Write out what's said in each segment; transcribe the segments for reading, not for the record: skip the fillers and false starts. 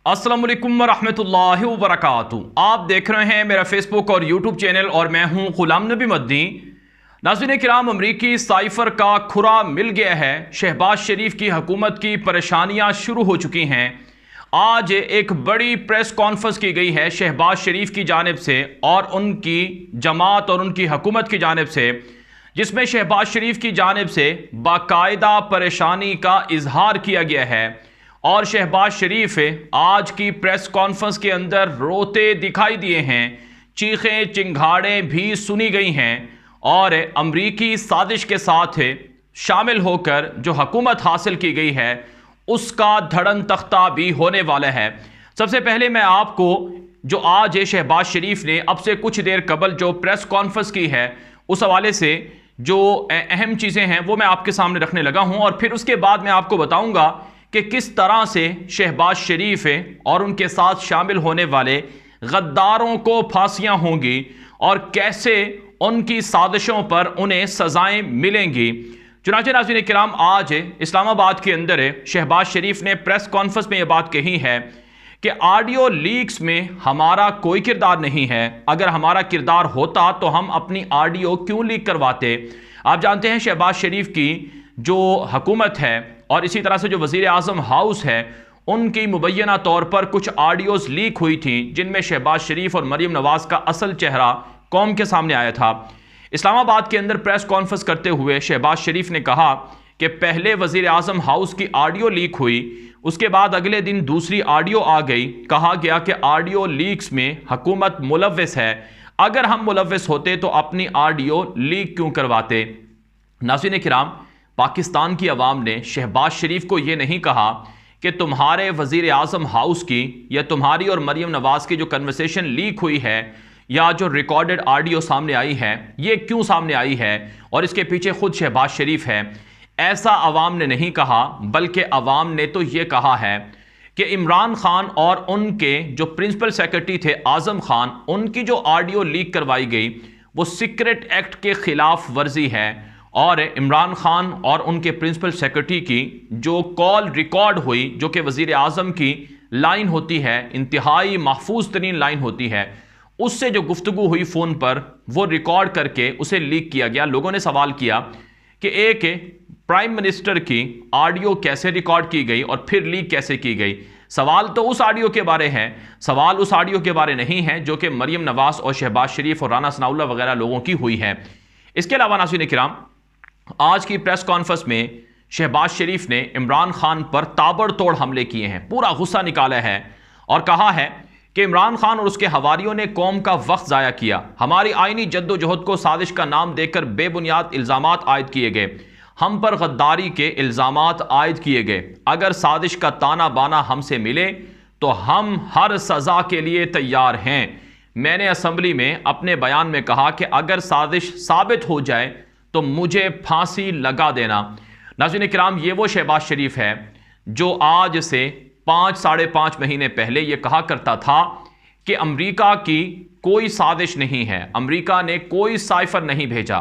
अस्सलाम वालेकुम वरहमतुल्लाहि वबरकातुहू। आप देख रहे हैं मेरा फेसबुक और यूट्यूब चैनल और मैं हूं गुलाम नबी मद्दी। नाज़रीन किराम, अमरीकी साइफर का खुरा मिल गया है। शहबाज शरीफ की हुकूमत की परेशानियां शुरू हो चुकी हैं। आज एक बड़ी प्रेस कॉन्फ्रेंस की गई है शहबाज शरीफ की जानिब से और उनकी जमात और उनकी हुकूमत की जानिब से, जिसमें शहबाज शरीफ की जानिब से बाकायदा परेशानी का इजहार किया गया है। और शहबाज शरीफ आज की प्रेस कॉन्फ्रेंस के अंदर रोते दिखाई दिए हैं, चीखें चिंगाड़ें भी सुनी गई हैं और अमरीकी साजिश के साथ शामिल होकर जो हुकूमत हासिल की गई है उसका धड़न तख्ता भी होने वाला है। सबसे पहले मैं आपको जो आज शहबाज शरीफ ने अब से कुछ देर कबल जो प्रेस कॉन्फ्रेंस की है उस हवाले से जो अहम चीज़ें हैं वो मैं आपके सामने रखने लगा हूं और फिर उसके बाद मैं आपको बताऊंगा कि किस तरह से शहबाज शरीफ और उनके साथ शामिल होने वाले गद्दारों को फांसियां होंगी और कैसे उनकी साजिशों पर उन्हें सजाएं मिलेंगी। चुनांचे नाज़रीन किराम, आज इस्लामाबाद के अंदर शहबाज शरीफ ने प्रेस कॉन्फ्रेंस में यह बात कही है कि ऑडियो लीक्स में हमारा कोई किरदार नहीं है। अगर हमारा किरदार होता तो हम अपनी ऑडियो क्यों लीक करवाते। आप जानते हैं शहबाज शरीफ की जो हुकूमत है और इसी तरह से जो वज़ीर आज़म हाउस है उनकी मुबैना तौर पर कुछ ऑडियोज़ लीक हुई थी जिनमें शहबाज शरीफ और मरीम नवाज़ का असल चेहरा कौम के सामने आया था। इस्लामाबाद के अंदर प्रेस कॉन्फ्रेंस करते हुए शहबाज शरीफ ने कहा कि पहले वज़ीर आज़म हाउस की ऑडियो लीक हुई, उसके बाद अगले दिन दूसरी ऑडियो आ गई। कहा गया कि ऑडियो लीक्स में हुकूमत मुलव्वस है, अगर हम मुलव्वस होते तो अपनी ऑडियो लीक क्यों करवाते। नाज़रीन किराम, पाकिस्तान की अवाम ने शहबाज शरीफ को यह नहीं कहा कि तुम्हारे वज़ीर आज़म हाउस की या तुम्हारी और मरीम नवाज़ की जो कन्वर्सेशन लीक हुई है या जो रिकॉर्डेड ऑडियो सामने आई है ये क्यों सामने आई है और इसके पीछे खुद शहबाज शरीफ है। ऐसा अवाम ने नहीं कहा, बल्कि अवाम ने तो ये कहा है कि इमरान खान और उनके जो प्रिंसिपल सेक्रेटरी थे आज़म खान, उनकी जो ऑडियो लीक करवाई गई वो सीक्रेट एक्ट के खिलाफ वर्जी है और इमरान खान और उनके प्रिंसिपल सेक्रेटरी की जो कॉल रिकॉर्ड हुई, जो कि वज़ीर आज़म की लाइन होती है, इंतहाई महफूज तरीन लाइन होती है, उससे जो गुफ्तगू हुई फ़ोन पर वो रिकॉर्ड करके उसे लीक किया गया। लोगों ने सवाल किया कि एक प्राइम मिनिस्टर की ऑडियो कैसे रिकॉर्ड की गई और फिर लीक कैसे की गई। सवाल तो उस ऑडियो के बारे है, सवाल उस ऑडियो के बारे नहीं है जो कि मरीम नवाज़ और शहबाज शरीफ और राना सनाउल्लाह वगैरह लोगों की हुई है। इसके अलावा नाज़रीन किराम, आज की प्रेस कॉन्फ्रेंस में शहबाज शरीफ ने इमरान खान पर ताबड़तोड़ हमले किए हैं, पूरा गुस्सा निकाला है और कहा है कि इमरान खान और उसके हवारियों ने कौम का वक्त ज़ाया किया, हमारी आईनी जद्दोजहद को साजिश का नाम देकर बेबुनियाद इल्ज़ामात आयद किए गए, हम पर गद्दारी के इल्ज़ामात आयद किए गए। अगर साजिश का ताना बाना हमसे मिले तो हम हर सज़ा के लिए तैयार हैं। मैंने असम्बली में अपने बयान में कहा कि अगर साजिश साबित हो जाए तो मुझे फांसी लगा देना। नाज़रीन किराम, ये वो शहबाज शरीफ है जो आज से 5-5.5 महीने पहले ये कहा करता था कि अमेरिका की कोई साजिश नहीं है, अमेरिका ने कोई साइफर नहीं भेजा,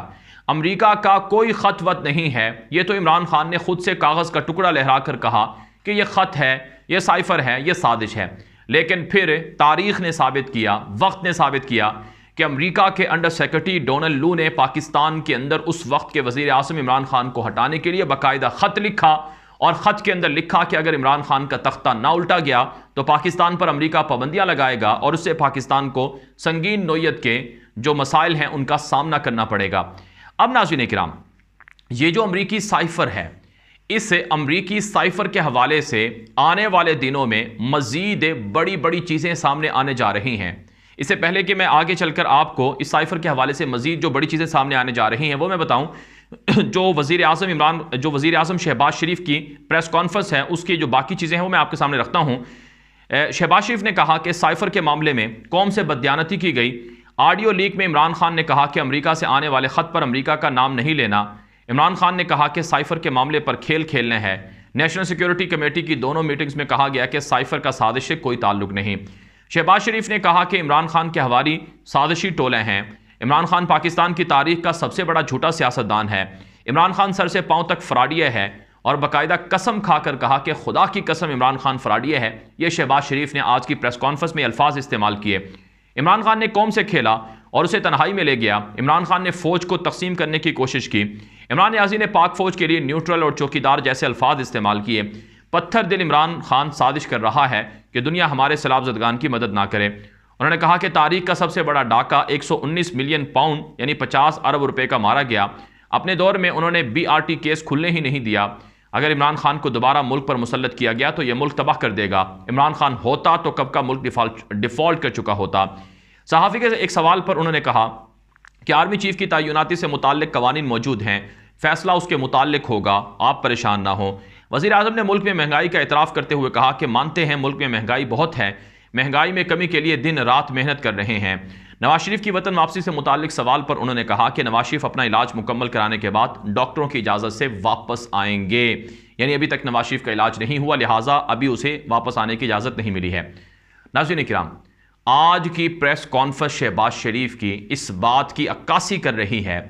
अमेरिका का कोई ख़त वत नहीं है। ये तो इमरान खान ने खुद से कागज़ का टुकड़ा लहरा कर कहा कि यह ख़त है, यह साइफर है, यह साजिश है। लेकिन फिर तारीख़ ने साबित किया, वक्त ने साबित किया कि अमेरिका के अंडर सेक्रेटरी डोनाल्ड लू ने पाकिस्तान के अंदर उस वक्त के वज़ीर आज़म इमरान खान को हटाने के लिए बाकायदा ख़त लिखा और ख़त के अंदर लिखा कि अगर इमरान खान का तख्ता ना उल्टा गया तो पाकिस्तान पर अमेरिका पाबंदियां लगाएगा और उससे पाकिस्तान को संगीन नोयत के जो मसाइल हैं उनका सामना करना पड़ेगा। अब नाज़रीन किराम, ये जो अमरीकी साइफर है, इस अमरीकी साइफर के हवाले से आने वाले दिनों में मज़ीद बड़ी बड़ी चीज़ें सामने आने जा रही हैं। इससे पहले कि मैं आगे चलकर आपको इस साइफर के हवाले से मज़ीद जो बड़ी चीज़ें सामने आने जा रही हैं वो मैं बताऊं, जो वज़ीर आज़म शहबाज शरीफ की प्रेस कॉन्फ्रेंस है उसकी जो बाकी चीज़ें हैं वो मैं आपके सामने रखता हूं। शहबाज शरीफ ने कहा कि साइफर के मामले में कौम से बददियानती की गई। ऑडियो लीक में इमरान खान ने कहा कि अमेरिका से आने वाले ख़त पर अमेरिका का नाम नहीं लेना। इमरान खान ने कहा कि साइफर के मामले पर खेल खेलना है। नेशनल सिक्योरिटी कमेटी की दोनों मीटिंग्स में कहा गया कि साइफर का साजिश से कोई ताल्लुक नहीं। शहबाज शरीफ ने कहा कि इमरान खान के हवारी साजिशी टोले हैं। इमरान खान पाकिस्तान की तारीख का सबसे बड़ा झूठा सियासतदान है। इमरान खान सर से पांव तक फ्रॉडिया है और बाकायदा कसम खाकर कहा कि खुदा की कसम इमरान खान फ्रॉडिया है। यह शहबाज शरीफ ने आज की प्रेस कॉन्फ्रेंस में अल्फाज इस्तेमाल किए। इमरान खान ने कौम से खेला और उसे तन्हाई में ले गया। इमरान खान ने फौज को तकसीम करने की कोशिश की। इमरान नियाज़ी ने पाक फौज के लिए न्यूट्रल और चौकीदार जैसे अल्फाज इस्तेमाल किए। पत्थर दिल इमरान खान साजिश कर रहा है कि दुनिया हमारे सैलाब ज़दगान की मदद ना करे। उन्होंने कहा कि तारीख का सबसे बड़ा डाका 119 मिलियन पाउंड यानी 50 अरब रुपए का मारा गया। अपने दौर में उन्होंने BRT केस खुलने ही नहीं दिया। अगर इमरान खान को दोबारा मुल्क पर मुसल्लत किया गया तो यह मुल्क तबाह कर देगा। इमरान खान होता तो कब का मुल्क डिफॉल्ट कर चुका होता। सहाफ़ी के एक सवाल पर उन्होंने कहा कि आर्मी चीफ की तयनाती से मुताल्लिक कवानीन मौजूद हैं, फैसला उसके मुताल्लिक होगा, आप परेशान ना हो। वज़ीर आज़म ने मुल्क में महंगाई का एतराफ़ करते हुए कहा कि मानते हैं मुल्क में महंगाई बहुत है, महंगाई में कमी के लिए दिन रात मेहनत कर रहे हैं। नवाज शरीफ की वतन वापसी से मुताल्लिक सवाल पर उन्होंने कहा कि नवाज शरीफ अपना इलाज मुकम्मल कराने के बाद डॉक्टरों की इजाज़त से वापस आएंगे। यानी अभी तक नवाज शरीफ का इलाज नहीं हुआ, लिहाजा अभी उसे वापस आने की इजाज़त नहीं मिली है। नाज़रीन किराम, आज की प्रेस कॉन्फ्रेंस शहबाज शरीफ की इस बात की अक्कासी कर रही है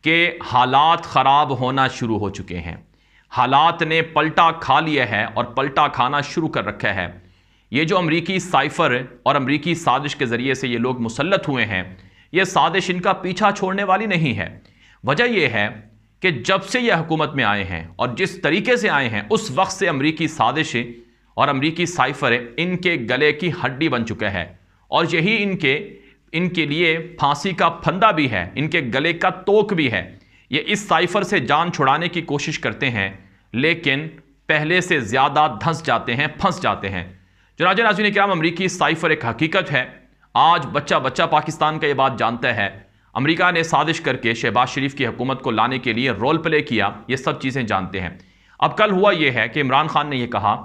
कि हालात ख़राब होना शुरू हो चुके हैं। हालात ने पलटा खा लिया है और पलटा खाना शुरू कर रखा है। ये जो अमरीकी साइफर और अमरीकी साजिश के ज़रिए से ये लोग मुसल्लत हुए हैं, ये साजिश इनका पीछा छोड़ने वाली नहीं है। वजह यह है कि जब से ये हुकूमत में आए हैं और जिस तरीके से आए हैं, उस वक्त से अमरीकी साजिश और अमरीकी साइफर इनके गले की हड्डी बन चुका है और यही इनके लिए फांसी का फंदा भी है, इनके गले का तोक भी है। ये इस साइफर से जान छुड़ाने की कोशिश करते हैं, लेकिन पहले से ज़्यादा धंस जाते हैं, फंस जाते हैं। चुनांचे नाज़रीन किराम, अमरीकी साइफर एक हकीकत है। आज बच्चा बच्चा पाकिस्तान का ये बात जानता है। अमेरिका ने साजिश करके शहबाज शरीफ की हुकूमत को लाने के लिए रोल प्ले किया, ये सब चीज़ें जानते हैं। अब कल हुआ ये है कि इमरान खान ने यह कहा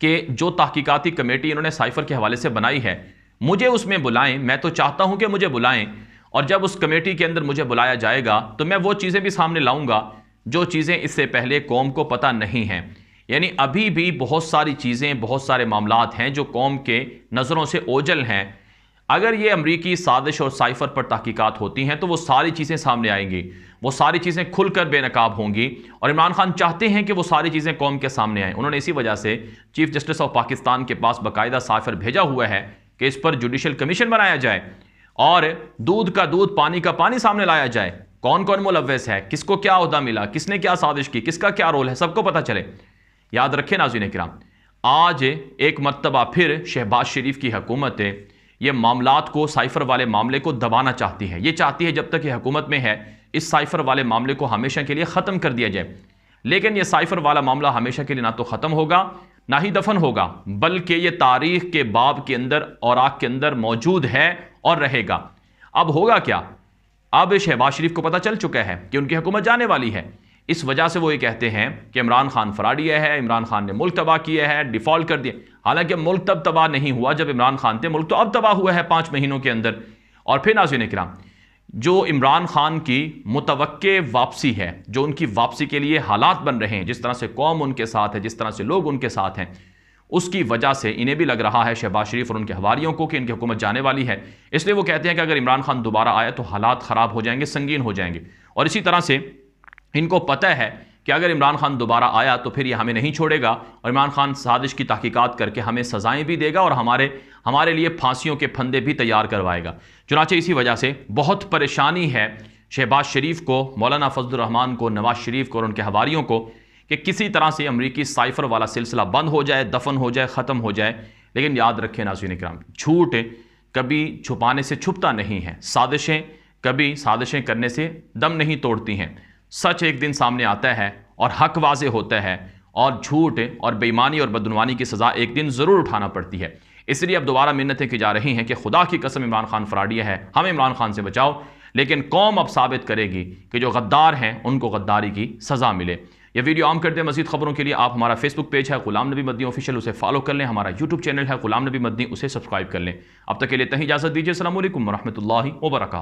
कि जो तहकीकाती कमेटी इन्होंने साइफर के हवाले से बनाई है, मुझे उसमें बुलाएं, मैं तो चाहता हूं कि मुझे बुलाएं, और जब उस कमेटी के अंदर मुझे बुलाया जाएगा तो मैं वो चीज़ें भी सामने लाऊंगा जो चीज़ें इससे पहले कौम को पता नहीं हैं। यानी अभी भी बहुत सारी चीज़ें, बहुत सारे मामलात हैं जो कौम के नज़रों से ओझल हैं। अगर ये अमरीकी साजिश और साइफर पर तहकीकात होती हैं तो वो सारी चीज़ें सामने आएंगी, वो सारी चीज़ें खुलकर बेनकाब होंगी, और इमरान खान चाहते हैं कि वो सारी चीज़ें कौम के सामने आएँ। उन्होंने इसी वजह से चीफ जस्टिस ऑफ पाकिस्तान के पास बाकायदा साइफर भेजा हुआ है कि इस पर जुडिशल कमीशन बनाया जाए और दूध का दूध, पानी का पानी सामने लाया जाए। कौन कौन मुलव्वस है, किसको क्या ओहदा मिला, किसने क्या साजिश की, किसका क्या रोल है, सबको पता चले। याद रखें नाज़रीन किराम, आज एक मर्तबा फिर शहबाज शरीफ की हुकूमत ये मामलात को, साइफर वाले मामले को दबाना चाहती है। ये चाहती है जब तक ये हुकूमत में है इस साइफर वाले मामले को हमेशा के लिए ख़त्म कर दिया जाए। लेकिन ये साइफर वाला मामला हमेशा के लिए ना तो ख़त्म होगा ना ही दफन होगा, बल्कि ये तारीख के बाब के अंदर और आग के अंदर मौजूद है और रहेगा। अब होगा क्या? अब शहबाज शरीफ को पता चल चुका है कि उनकी हुकूमत जाने वाली है। इस वजह से वो ये कहते हैं कि इमरान खान फ्रॉडिया है, इमरान खान ने मुल्क तबाह किया है, डिफॉल्ट कर दिया। हालांकि मुल्क तब तबाह नहीं हुआ जब इमरान खान थे, मुल्क तो अब तबाह हुआ है 5 महीनों के अंदर। और फिर नाज़रीन किराम, जो इमरान खान की मुतवक्के वापसी है, जो उनकी वापसी के लिए हालात बन रहे हैं, जिस तरह से कौम उनके साथ है, जिस तरह से लोग उनके साथ हैं, उसकी वजह से इन्हें भी लग रहा है शहबाज शरीफ और उनके हवारियों को कि इनकी हुकूमत जाने वाली है। इसलिए वो कहते हैं कि अगर इमरान खान दोबारा आया तो हालात ख़राब हो जाएंगे, संगीन हो जाएंगे। और इसी तरह से इनको पता है कि अगर इमरान खान दोबारा आया तो फिर ये हमें नहीं छोड़ेगा और इमरान खान साजिश की तहकीकात करके हमें सजाएं भी देगा और हमारे लिए फांसियों के फंदे भी तैयार करवाएगा। चुनांचे इसी वजह से बहुत परेशानी है शहबाज शरीफ को, मौलाना फजलुर रहमान को, नवाज शरीफ को और उनके हवारियों को कि किसी तरह से अमरीकी साइफर वाला सिलसिला बंद हो जाए, दफन हो जाए, ख़त्म हो जाए। लेकिन याद रखें नाज़रीन किराम, झूठ कभी छुपाने से छुपता नहीं है, साजिशें कभी साजिशें करने से दम नहीं तोड़ती हैं। सच एक दिन सामने आता है और हक वाज़े होता है, और झूठ और बेईमानी और बदगुमानी की सज़ा एक दिन ज़रूर उठाना पड़ती है। इसलिए अब दोबारा मिन्नतें की जा रही हैं कि खुदा की कसम इमरान खान फ्रॉडिया है, हमें इमरान खान से बचाओ। लेकिन कौम अब साबित करेगी कि जो गद्दार हैं उनको गद्दारी की सज़ा मिले। यह वीडियो आम कर दें। मज़ीद खबरों के लिए आप हमारा फेसबुक पेज है गुलाम नबी मदनी ऑफिशियल, उसे फॉलो कर लें। हमारा यूट्यूब चैनल है गुलाम नबी मदनी, उसे सब्सक्राइब कर लें। अब तक के लिए इजाज़त दीजिए। अस्सलामु अलैकुम व रहमतुल्लाहि व बरकातहू।